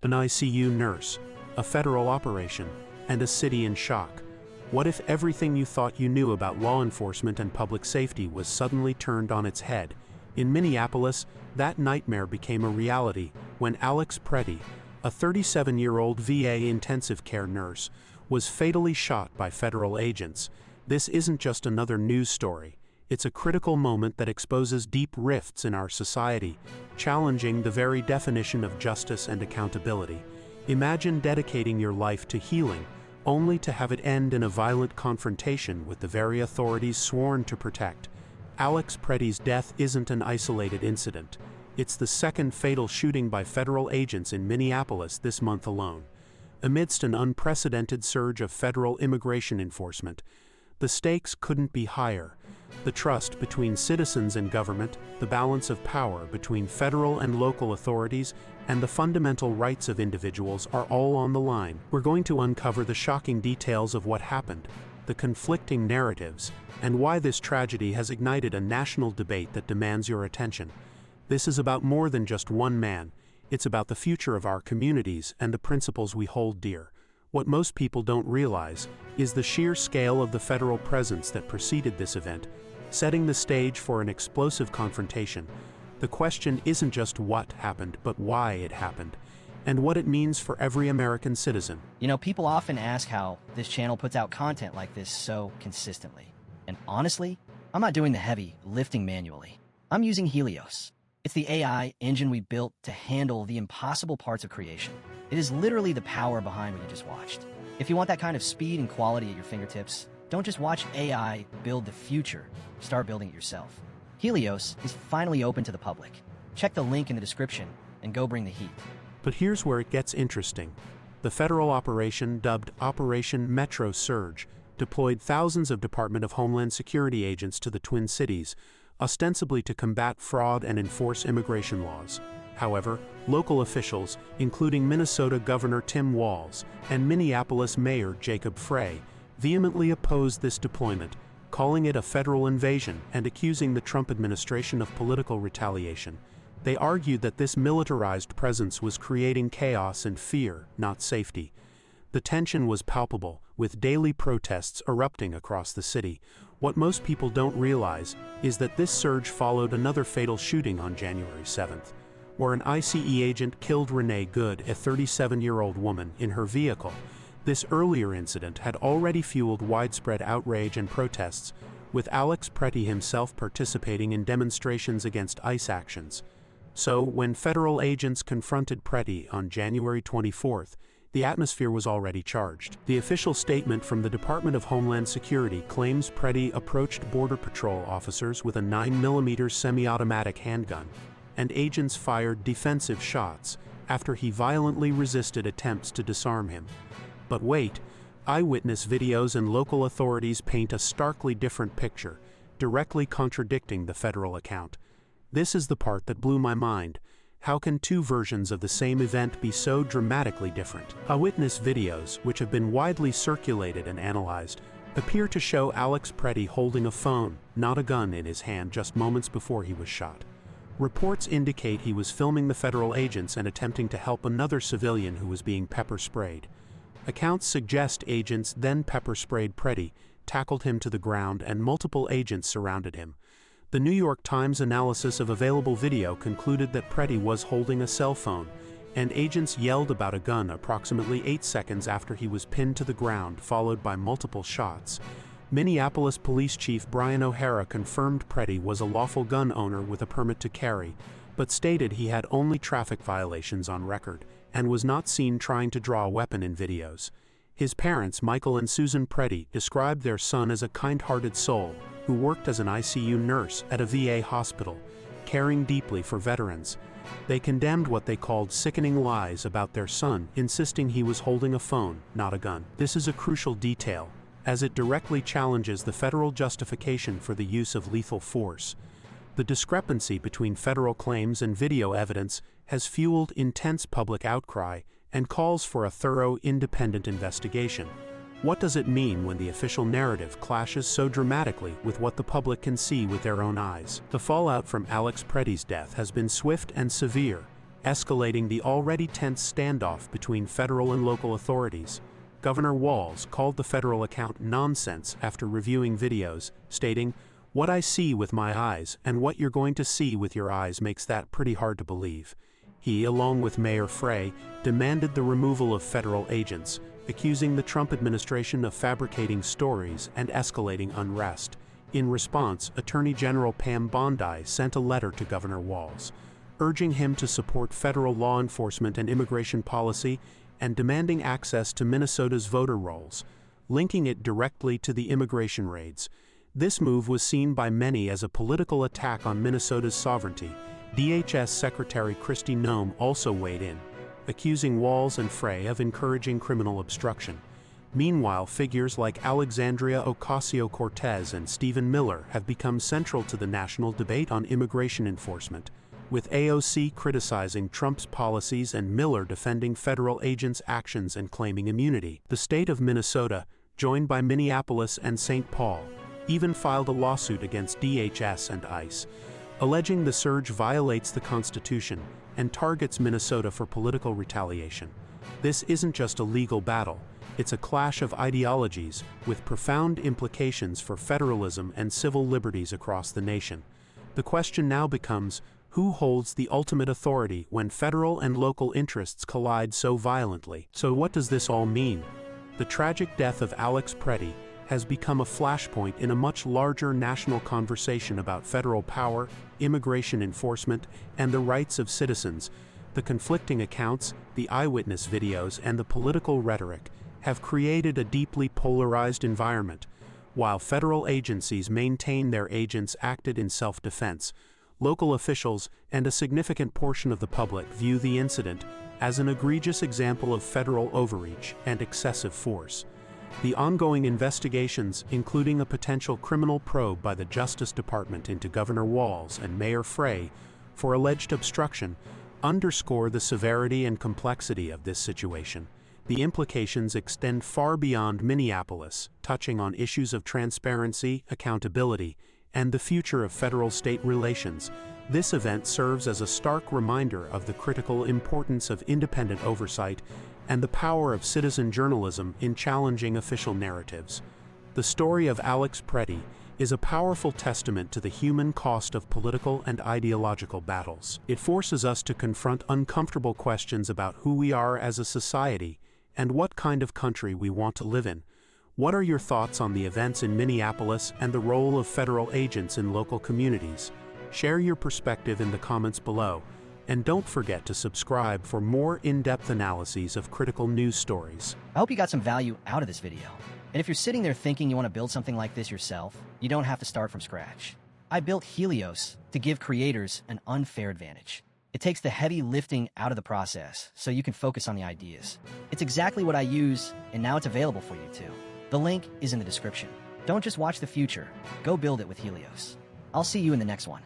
An ICU nurse, a federal operation, and a city in shock. What if everything you thought you knew about law enforcement and public safety was suddenly turned on its head? In Minneapolis, that nightmare became a reality when Alex Pretti, a 37-year-old VA intensive care nurse, was fatally shot by federal agents. This isn't just another news story. It's a critical moment that exposes deep rifts in our society, challenging the very definition of justice and accountability. Imagine dedicating your life to healing, only to have it end in a violent confrontation with the very authorities sworn to protect. Alex Pretti's death isn't an isolated incident. It's the second fatal shooting by federal agents in Minneapolis this month alone. Amidst an unprecedented surge of federal immigration enforcement, the stakes couldn't be higher. The trust between citizens and government, the balance of power between federal and local authorities, and the fundamental rights of individuals are all on the line. We're going to uncover the shocking details of what happened, the conflicting narratives, and why this tragedy has ignited a national debate that demands your attention. This is about more than just one man. It's about the future of our communities and the principles we hold dear. What most people don't realize is the sheer scale of the federal presence that preceded this event, setting the stage for an explosive confrontation. The question isn't just what happened, but why it happened, and what it means for every American citizen. You know, people often ask how this channel puts out content like this so consistently. And honestly, I'm not doing the heavy lifting manually. I'm using Helios. It's the AI engine we built to handle the impossible parts of creation. It is literally the power behind what you just watched. If you want that kind of speed and quality at your fingertips, don't just watch AI build the future, start building it yourself. Helios is finally open to the public. Check the link in the description and go bring the heat. But here's where it gets interesting. The federal operation, dubbed Operation Metro Surge, deployed thousands of Department of Homeland Security agents to the Twin Cities, ostensibly to combat fraud and enforce immigration laws. However, local officials, including Minnesota Governor Tim Walz and Minneapolis Mayor Jacob Frey, vehemently opposed this deployment, calling it a federal invasion and accusing the Trump administration of political retaliation. They argued that this militarized presence was creating chaos and fear, not safety. The tension was palpable, with daily protests erupting across the city. What most people don't realize is that this surge followed another fatal shooting on January 7th, where an ICE agent killed Renee Good, a 37-year-old woman, in her vehicle. This earlier incident had already fueled widespread outrage and protests, with Alex Pretti himself participating in demonstrations against ICE actions. So, when federal agents confronted Pretti on January 24th, the atmosphere was already charged. The official statement from the Department of Homeland Security claims Pretti approached Border Patrol officers with a 9mm semi-automatic handgun, and agents fired defensive shots after he violently resisted attempts to disarm him. But wait, eyewitness videos and local authorities paint a starkly different picture, directly contradicting the federal account. This is the part that blew my mind. How can two versions of the same event be so dramatically different? Eyewitness videos, which have been widely circulated and analyzed, appear to show Alex Pretti holding a phone, not a gun, in his hand just moments before he was shot. Reports indicate he was filming the federal agents and attempting to help another civilian who was being pepper sprayed. Accounts suggest agents then pepper sprayed Pretti, tackled him to the ground, and multiple agents surrounded him. The New York Times analysis of available video concluded that Pretti was holding a cell phone, and agents yelled about a gun approximately 8 seconds after he was pinned to the ground, followed by multiple shots. Minneapolis Police Chief Brian O'Hara confirmed Pretti was a lawful gun owner with a permit to carry, but stated he had only traffic violations on record, and was not seen trying to draw a weapon in videos. His parents, Michael and Susan Pretti, described their son as a kind-hearted soul who worked as an ICU nurse at a VA hospital, caring deeply for veterans. They condemned what they called sickening lies about their son, insisting he was holding a phone, not a gun. This is a crucial detail, as it directly challenges the federal justification for the use of lethal force. The discrepancy between federal claims and video evidence has fueled intense public outcry and calls for a thorough, independent investigation. What does it mean when the official narrative clashes so dramatically with what the public can see with their own eyes? The fallout from Alex Pretti's death has been swift and severe, escalating the already tense standoff between federal and local authorities. Governor Walz called the federal account nonsense after reviewing videos, stating, "What I see with my eyes and what you're going to see with your eyes makes that pretty hard to believe." He, along with Mayor Frey, demanded the removal of federal agents, accusing the Trump administration of fabricating stories and escalating unrest. In response, Attorney General Pam Bondi sent a letter to Governor Walz, urging him to support federal law enforcement and immigration policy and demanding access to Minnesota's voter rolls, linking it directly to the immigration raids. This move was seen by many as a political attack on Minnesota's sovereignty. DHS Secretary Kristi Noem also weighed in, accusing Walz and Frey of encouraging criminal obstruction. Meanwhile, figures like Alexandria Ocasio-Cortez and Stephen Miller have become central to the national debate on immigration enforcement, with AOC criticizing Trump's policies and Miller defending federal agents' actions and claiming immunity. The state of Minnesota, joined by Minneapolis and St. Paul, even filed a lawsuit against DHS and ICE, alleging the surge violates the Constitution and targets Minnesota for political retaliation. This isn't just a legal battle, it's a clash of ideologies with profound implications for federalism and civil liberties across the nation. The question now becomes, who holds the ultimate authority when federal and local interests collide so violently? So what does this all mean? The tragic death of Alex Pretti has become a flashpoint in a much larger national conversation about federal power, immigration enforcement, and the rights of citizens. The conflicting accounts, the eyewitness videos, and the political rhetoric have created a deeply polarized environment. While federal agencies maintain their agents acted in self-defense, local officials and a significant portion of the public view the incident as an egregious example of federal overreach and excessive force. The ongoing investigations, including a potential criminal probe by the Justice Department into Governor Walz and Mayor Frey for alleged obstruction, underscore the severity and complexity of this situation. The implications extend far beyond Minneapolis, touching on issues of transparency, accountability, and the future of federal-state relations. This event serves as a stark reminder of the critical importance of independent oversight and the power of citizen journalism in challenging official narratives. The story of Alex Pretti is a powerful testament to the human cost of political and ideological battles. It forces us to confront uncomfortable questions about who we are as a society and what kind of country we want to live in. What are your thoughts on the events in Minneapolis and the role of federal agents in local communities? Share your perspective in the comments below, and don't forget to subscribe for more in-depth analyses of critical news stories. I hope you got some value out of this video. And if you're sitting there thinking you want to build something like this yourself, you don't have to start from scratch. I built Helios to give creators an unfair advantage. It takes the heavy lifting out of the process so you can focus on the ideas. It's exactly what I use, and now it's available for you too. The link is in the description. Don't just watch the future, go build it with Helios. I'll see you in the next one.